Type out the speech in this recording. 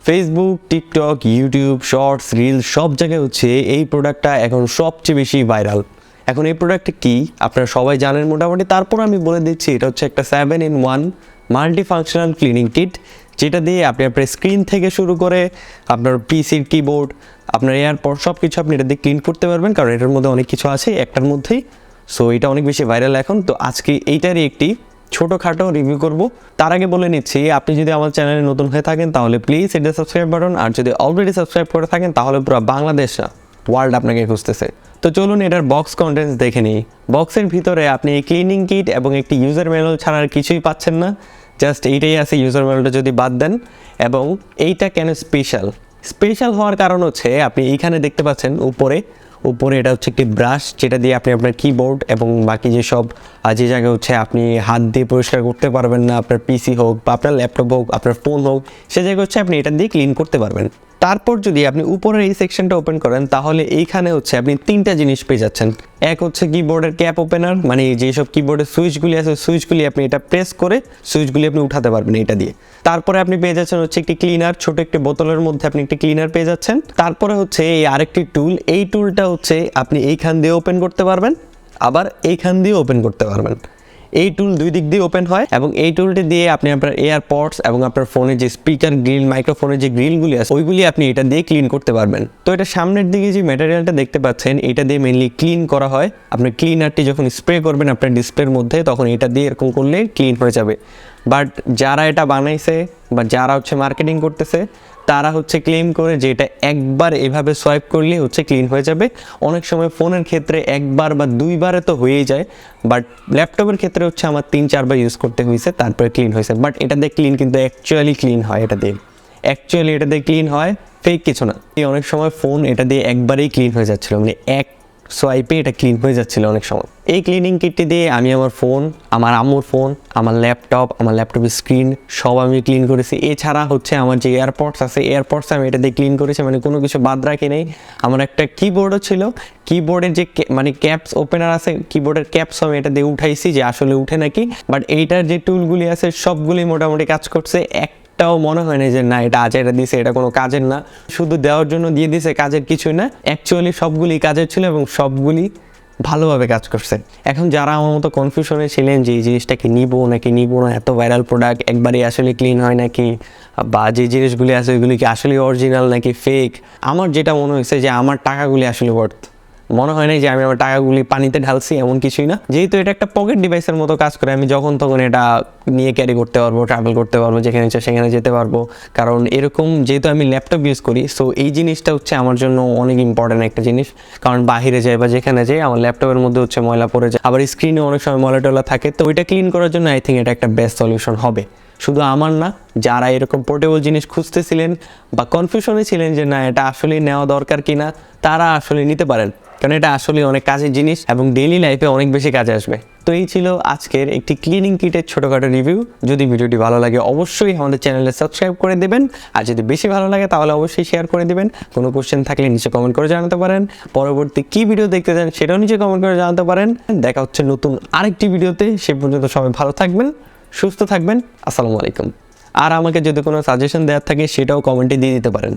Facebook, TikTok, YouTube, shorts, reel সব জায়গায় হচ্ছে এই প্রোডাক্টটা এখন সবচেয়ে বেশি ভাইরাল। এখন এই প্রোডাক্টটা কি আপনারা সবাই জানেন মোটামুটি, তারপর আমি বলে দিচ্ছি। এটা হচ্ছে একটা 7-in-1 multi functional cleaning kit, যেটা দিয়ে আপনি আপনার স্ক্রিন থেকে শুরু করে আপনার পিসির কিবোর্ড, আপনার এয়ারপড সব কিছু আপনি এটা দিয়ে ক্লিন করতে পারবেন, কারণ এটার মধ্যে অনেক কিছু আছে একটার মধ্যেই। সো এটা অনেক বেশি ভাইরাল এখন। তো আজকে এইটারই একটি ছোটোখাটো রিভিউ করব। তার আগে বলে নিচ্ছি, আপনি যদি আমার চ্যানেলে নতুন হয়ে থাকেন তাহলে প্লিজ এটা সাবস্ক্রাইব বাটন, আর যদি অলরেডি সাবস্ক্রাইব করে থাকেন তাহলে পুরো বাংলাদেশ না ওয়ার্ল্ড আপনাকে খুঁজতেছে। তো চলুন এটার বক্স কন্টেন্টস দেখে নিই। বক্সের ভিতরে আপনি এই ক্লিনিং কিট এবং একটি ইউজার ম্যানুয়াল ছাড়া আর কিছুই পাচ্ছেন না, জাস্ট এইটাই আছে, ইউজার ম্যানুয়ালটা যদি বাদ দেন। এবং এইটা কেন স্পেশাল হওয়ার কারণ হচ্ছে আপনি এইখানে দেখতে পাচ্ছেন উপরে এটা হচ্ছে একটি ব্রাশ, যেটা দিয়ে আপনি আপনার কিবোর্ড এবং বাকি যেসব যে জায়গায় হচ্ছে আপনি হাত দিয়ে পরিষ্কার করতে পারবেন না, আপনার পিসি হোক বা আপনার ল্যাপটপ হোক, আপনার ফোন হোক, সে জায়গায় হচ্ছে আপনি এটা দিয়ে ক্লিন করতে পারবেন। তারপর যদি আপনি উপরের এই সেকশনটা ওপেন করেন তাহলে এইখানে হচ্ছে আপনি তিনটা জিনিস পেয়ে যাচ্ছেন। এক হচ্ছে কিবোর্ডের ক্যাপ ওপেনার, মানে যেসব কিবোর্ডের সুইচগুলি আছে সুইচগুলি আপনি এটা প্রেস করে সুইচগুলি আপনি উঠাতে পারবেন এটা দিয়ে। তারপরে আপনি পেয়ে যাচ্ছেন হচ্ছে একটি ক্লিনার, ছোট একটি বোতলের মধ্যে আপনি একটি ক্লিনার পেয়ে যাচ্ছেন। তারপরে হচ্ছে এই আরেকটি টুল, এই টুলটা হচ্ছে আপনি এইখান দিয়ে ওপেন করতে পারবেন, আবার এইখান দিয়ে ওপেন করতে পারবেন। এই টুল দুই দিক দিয়ে ওপেন হয় এবং এই টুলটি দিয়ে আপনি আপনার এয়ারপডস এবং আপনার ফোনের যে স্পিকার গ্রিল, মাইক্রোফোনের যে গ্রিলগুলি আছে ওইগুলি আপনি এটা দিয়ে ক্লিন করতে পারবেন। তো এটা সামনের দিকে যে ম্যাটেরিয়ালটা দেখতে পাচ্ছেন এটা দিয়ে মেনলি ক্লিন করা হয়। আপনার ক্লিনারটি যখন স্প্রে করবেন আপনার ডিসপ্লের মধ্যে তখন এটা দিয়ে এরকম করলে ক্লিন হয়ে যাবে। বাট যারা এটা বানাইছে বা যারা হচ্ছে মার্কেটিং করতেছে তারা হচ্ছে ক্লেম করে যে এটা একবার এভাবে সোয়াইপ করলে হচ্ছে ক্লিন হয়ে যাবে। অনেক সময় ফোনের ক্ষেত্রে একবার বা দুইবারে তো হয়েই যায়, বাট ল্যাপটপের ক্ষেত্রে হচ্ছে আমার 3-4 বার ইউজ করতে হয়েছে তারপরে ক্লিন হয়েছে। বাট এটা দিয়ে ক্লিন কিন্তু অ্যাকচুয়ালি ক্লিন হয়, এটা দিয়ে ক্লিন হয়, ফেক কিছু না। অনেক সময় ফোন এটা দিয়ে একবারেই ক্লিন হয়ে যাচ্ছিল, মানে এক সোয়াইপে এটা ক্লিন হয়ে যাচ্ছিল অনেক সময়। এই ক্লিনিং কিটটি দিয়ে আমি আমার ফোন, আমার আম্মুর ফোন, আমার ল্যাপটপের স্ক্রিন সব আমি ক্লিন করেছি। এছাড়া হচ্ছে আমার যে এয়ারপডস আছে এয়ারপডস আমি এটা দিয়ে ক্লিন করেছি, মানে কোনো কিছু বাদ রাখি নেই। আমার একটা কিবোর্ডও ছিল, কিবোর্ডের যে মানে ক্যাপস ওপেনার আছে কিবোর্ডের ক্যাপস আমি এটা দিয়ে উঠাইছি যে আসলে উঠে নাকি। বাট এইটার যে টুলগুলি আছে সবগুলি মোটামুটি কাজ করছে। একটাও মনে হয় না যে না এটা এটা দিছে এটা কোনো কাজের না, শুধু দেওয়ার জন্য দিয়ে দিছে, কাজের কিছুই না। অ্যাকচুয়ালি সবগুলি কাজের ছিল এবং সবগুলি ভালোভাবে কাজ করছে। এখন যারা আমার মতো কনফিউশনে ছিলেন যে এই জিনিসটাকে নিব নাকি নিব না, এত ভাইরাল প্রোডাক্ট একবারই আসলে ক্লিন হয় নাকি, বা যে জিনিসগুলি আছে ওইগুলি কি আসলে অরিজিনাল নাকি ফেক, আমার যেটা মনে হয়েছে যে আমার টাকাগুলি আসলে ওয়ার্থ। মনে হয় না যে আমি আমার টাকাগুলি পানিতে ঢালছি, এমন কিছুই না। যেহেতু এটা একটা পকেট ডিভাইসের মতো কাজ করে, আমি যখন তখন এটা নিয়ে ক্যারি করতে পারবো, ট্রাভেল করতে পারবো, যেখানে ইচ্ছা সেখানে যেতে পারবো। কারণ এরকম যেহেতু আমি ল্যাপটপ ইউজ করি, সো এই জিনিসটা হচ্ছে আমার জন্য অনেক ইম্পর্টেন্ট একটা জিনিস। কারণ বাহিরে যাই বা যেখানে যাই আমার ল্যাপটপের মধ্যে হচ্ছে ময়লা পড়ে যায়, আবার স্ক্রিনে অনেক সময় ময়লা টয়লা থাকে। তো ওইটা ক্লিন করার জন্য আই থিঙ্ক এটা একটা বেস্ট সলিউশন হবে। শুধু আমার না, যারা এরকম পোর্টেবল জিনিস খুঁজতেছিলেন বা কনফিউশনে ছিলেন যে না এটা আসলে নেওয়া দরকার কিনা, তারা আসলে নিতে পারেন, কারণ এটা আসলে অনেক কাজের জিনিস এবং ডেইলি লাইফে অনেক বেশি কাজে আসবে। তো এই ছিল আজকের একটি ক্লিনিং কিটের ছোটোখাটো রিভিউ। যদি ভিডিওটি ভালো লাগে অবশ্যই আমাদের চ্যানেলে সাবস্ক্রাইব করে দেবেন, আর যদি বেশি ভালো লাগে তাহলে অবশ্যই শেয়ার করে দেবেন। কোনো কোশ্চেন থাকলে নিচে কমেন্ট করে জানাতে পারেন। পরবর্তী কী ভিডিও দেখতে চান সেটাও নিচে কমেন্ট করে জানাতে পারেন। দেখা হচ্ছে নতুন আরেকটি ভিডিওতে, সে পর্যন্ত সবাই ভালো থাকবেন, সুস্থ থাকবেন। আসসালামু আলাইকুম। আর আমাকে যদি কোনো সাজেশন দেওয়ার থাকে সেটাও কমেন্টে দিয়ে দিতে পারেন।